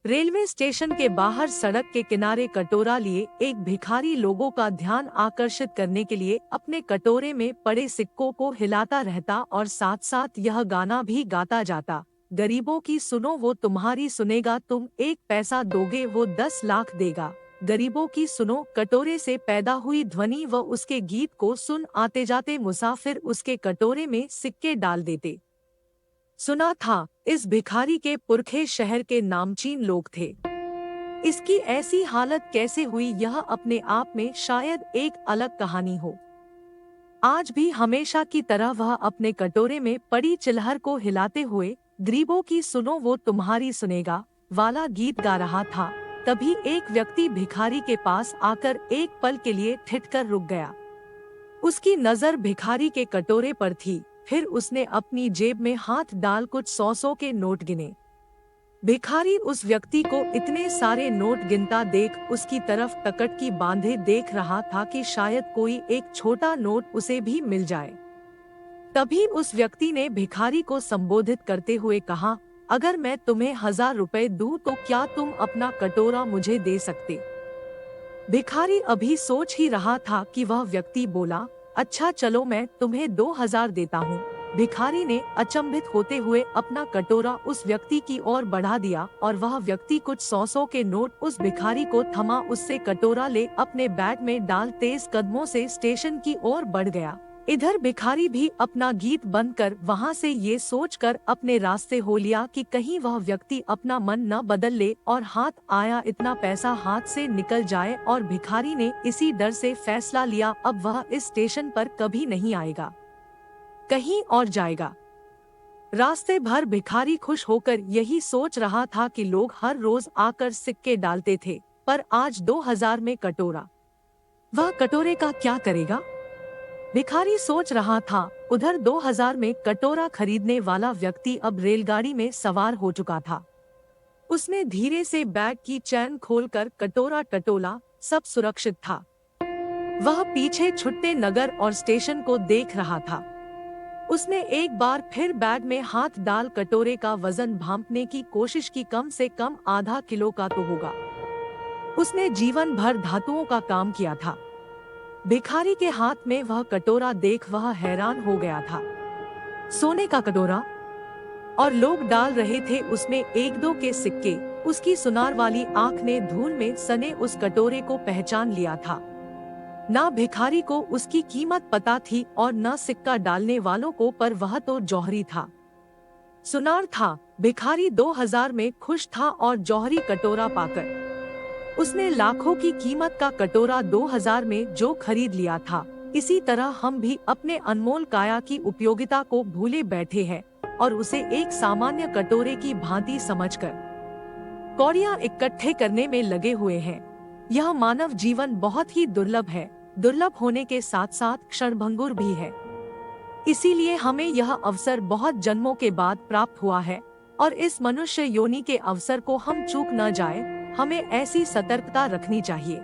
Railway station के बाहर सड़क के किनारे कटोरा लिए एक भिखारी लोगों का ध्यान आकर्षित करने के लिए अपने कटोरे में पड़े सिक्कों को हिलाता रहता और साथ साथ यह गाना भी गाता जाता। गरीबों की सुनो वो तुम्हारी सुनेगा, तुम 1 पैसा दोगे वो 10 लाख देगा। गरीबों की सुनो कटोरे से पैदा हुई ध्वनि व उसके गीत को सुन आते जाते मुसाफिर उसके कटोरे में सिक्के डाल देते। सुना था इस भिखारी के पुरखे शहर के नामचीन लोग थे। इसकी ऐसी हालत कैसे हुई, यह अपने आप में शायद एक अलग कहानी हो। आज भी हमेशा की तरह वह अपने कटोरे में पड़ी चिल्हर को हिलाते हुए गरीबों की सुनो वो तुम्हारी सुनेगा वाला गीत गा रहा था। तभी एक व्यक्ति भिखारी के पास आकर एक पल के लिए ठिठकर रुक गया। उसकी नजर भिखारी के कटोरे पर थी। फिर उसने अपनी जेब में हाथ डाल कुछ 100 के नोट गिने। भिखारी उस व्यक्ति को इतने सारे नोट गिनता देख उसकी तरफ टकटकी बांधे देख रहा था कि शायद कोई एक छोटा नोट उसे भी मिल जाए। तभी उस व्यक्ति ने भिखारी को संबोधित करते हुए कहा, अगर मैं तुम्हें 1000 रुपए दूं तो क्या तुम अपना कटोरा मुझे दे सकते? भिखारी अभी सोच ही रहा था कि वह व्यक्ति बोला, अच्छा चलो मैं तुम्हें 2000 देता हूँ। भिखारी ने अचंभित होते हुए अपना कटोरा उस व्यक्ति की ओर बढ़ा दिया और वह व्यक्ति कुछ 100 के नोट उस भिखारी को थमा उससे कटोरा ले अपने बैग में डाल तेज कदमों से स्टेशन की ओर बढ़ गया। इधर भिखारी भी अपना गीत बंद कर वहां से ये सोचकर अपने रास्ते हो लिया कि कहीं वह व्यक्ति अपना मन न बदल ले और हाथ आया इतना पैसा हाथ से निकल जाए। और भिखारी ने इसी डर से फैसला लिया अब वह इस स्टेशन पर कभी नहीं आएगा, कहीं और जाएगा। रास्ते भर भिखारी खुश होकर यही सोच रहा था कि लोग हर रोज आकर सिक्के डालते थे, पर आज 2000 में कटोरा, वह कटोरे का क्या करेगा? भिखारी सोच रहा था। उधर 2000 में कटोरा खरीदने वाला व्यक्ति अब रेलगाड़ी में सवार हो चुका था। उसने धीरे से बैग की चैन खोलकर कटोरा टटोला, सब सुरक्षित था। वह पीछे छुट्टे नगर और स्टेशन को देख रहा था। उसने एक बार फिर बैग में हाथ डाल कटोरे का वजन भांपने की कोशिश की, कम से कम आधा किलो का तो होगा। उसने जीवन भर धातुओं का काम किया था। भिखारी के हाथ में वह कटोरा देख वह हैरान हो गया था। सोने का कटोरा, और लोग डाल रहे थे उसमें 1-2 के सिक्के। उसकी सुनार वाली आंख ने धूल में सने उस कटोरे को पहचान लिया था। ना भिखारी को उसकी कीमत पता थी और न सिक्का डालने वालों को, पर वह तो जौहरी था, सुनार था। भिखारी 2000 में खुश था और जौहरी कटोरा पाकर उसने लाखों की कीमत का कटोरा 2000 में जो खरीद लिया था। इसी तरह हम भी अपने अनमोल काया की उपयोगिता को भूले बैठे हैं और उसे एक सामान्य कटोरे की भांति समझकर कौड़ियां इकट्ठे करने में लगे हुए हैं। यह मानव जीवन बहुत ही दुर्लभ है, दुर्लभ होने के साथ साथ क्षणभंगुर भी है। इसीलिए हमें यह अवसर बहुत जन्मों के बाद प्राप्त हुआ है और इस मनुष्य योनि के अवसर को हम चूक न जाए। हमें ऐसी सतर्कता रखनी चाहिए।